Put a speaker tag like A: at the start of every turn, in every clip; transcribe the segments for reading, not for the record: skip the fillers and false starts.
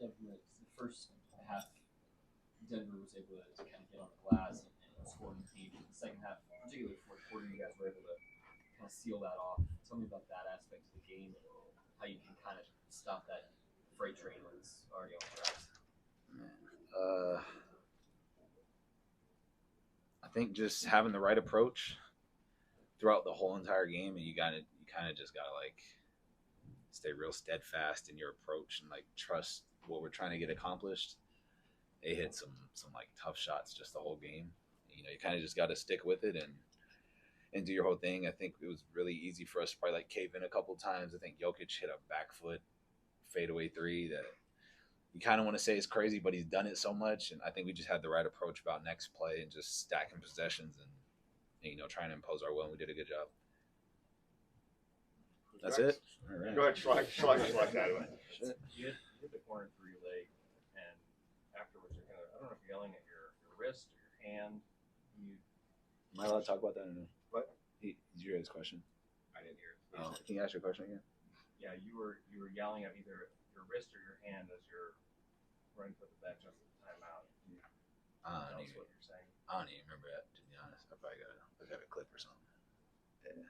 A: Definitely. The first half, Denver was able to kind of get on the glass and score in the paint. The second half, particularly fourth quarter, you guys were able to kind of seal that off. Tell me about that aspect of the game and how you can kind of stop that freight train when it's already on the tracks.
B: I think just having the right approach throughout the whole entire game, and you kind of just gotta like stay real steadfast in your approach and like trust what we're trying to get accomplished. They hit some like tough shots just the whole game. You know, you kind of just got to stick with it and do your whole thing. I think it was really easy for us to probably like cave in a couple times. I think Jokic hit a back foot fadeaway three that you kind of want to say is crazy, but he's done it so much. And I think we just had the right approach about next play and just stacking possessions and you know, trying to impose our will. And we did a good job. That's it.
C: All right. Go ahead, Schlag that way.
D: You hit the corner through your leg, and afterwards you're kind of, I don't know if you're yelling at your wrist or your hand.
B: Am I allowed to talk about that or no?
C: What?
B: Did you hear his question?
D: I didn't hear it.
B: Can you ask your question again?
D: Yeah, you were yelling at either your wrist or your hand as you're running for the bench after the timeout.
B: I
D: Tell
B: don't
D: us
B: even
D: what you're saying.
B: remember that, to be honest. I probably got a clip or something. Yeah.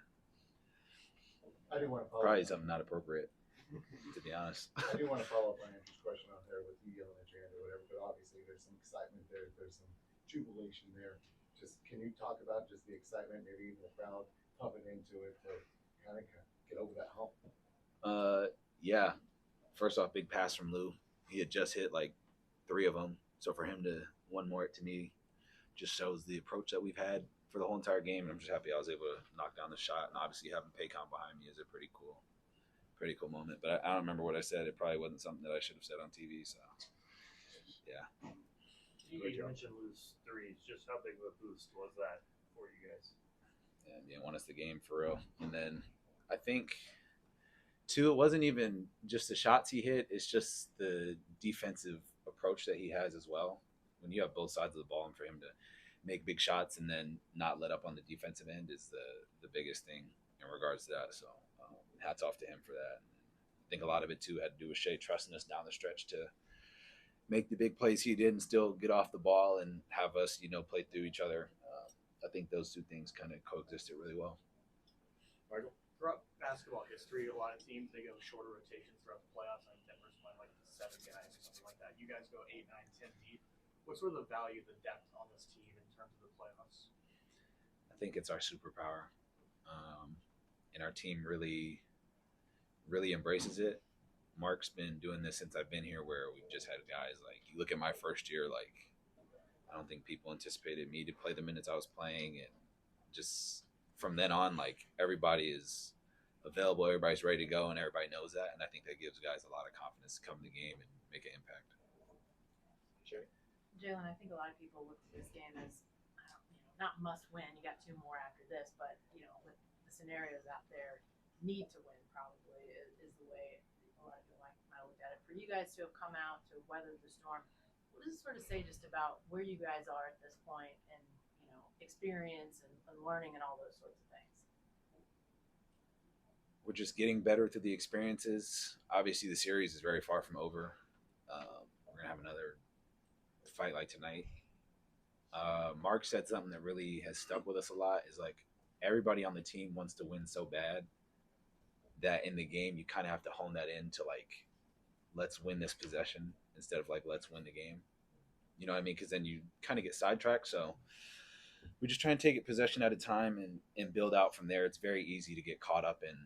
E: I do want to follow
B: Probably
E: up.
B: something not appropriate, to be honest.
E: I do want to follow up on Andrew's question out there with you yelling at your hand or whatever, but obviously there's some excitement there. There's some jubilation there. Just can you talk about just the excitement, maybe even the crowd pumping into it to kind of get over that hump?
B: Yeah. First off, big pass from Lou. He had just hit like 3 of them. So for him to one more it to me just shows the approach that we've had for the whole entire game. And I'm just happy I was able to knock down the shot. And obviously having Paycom behind me is a pretty cool moment. But I don't remember what I said. It probably wasn't something that I should have said on TV. So, yeah.
F: You mentioned Lou's threes. Just how big of a boost was that for you guys?
B: And he won us the game for real. And then I think too, it wasn't even just the shots he hit, it's just the defensive approach that he has as well. When you have both sides of the ball, and for him to make big shots and then not let up on the defensive end is the biggest thing in regards to that. So hats off to him for that. I think a lot of it too had to do with Shea trusting us down the stretch to make the big plays he did and still get off the ball and have us, you know, play through each other. I think those two things kind of coexisted really well.
C: Michael?
F: Throughout basketball history, a lot of teams, they go shorter rotations throughout the playoffs. I think Denver's playing like 7 guys or something like that. You guys go 8, 9, 10 deep. What's sort of the value of the depth on this team in terms of the playoffs?
B: I think it's our superpower. And our team really, really embraces it. Mark's been doing this since I've been here where we've just had guys like, you look at my first year, like, I don't think people anticipated me to play the minutes I was playing. And just from then on, like, everybody is available, everybody's ready to go, and everybody knows that. And I think that gives guys a lot of confidence to come to the game and make an impact.
C: Sure.
G: Jalen, I think a lot of people look at this game as, not must win. You got 2 more after this, but with the scenarios out there, need to win probably is the way a lot of people might look at it. For you guys to have come out to weather the storm, what does it sort of say just about where you guys are at this point and experience and learning and all those sorts of things?
B: We're just getting better through the experiences. Obviously, the series is very far from over. We're gonna have another fight like tonight. Mark said something that really has stuck with us a lot is like everybody on the team wants to win so bad that in the game you kind of have to hone that in to like, let's win this possession instead of like, let's win the game. You know what I mean? Because then you kind of get sidetracked. So we just try and take it possession at a time and build out from there. It's very easy to get caught up in,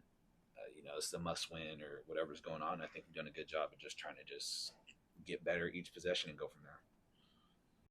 B: it's the must win or whatever's going on. I think we've done a good job of just trying to just get better each possession and go from there.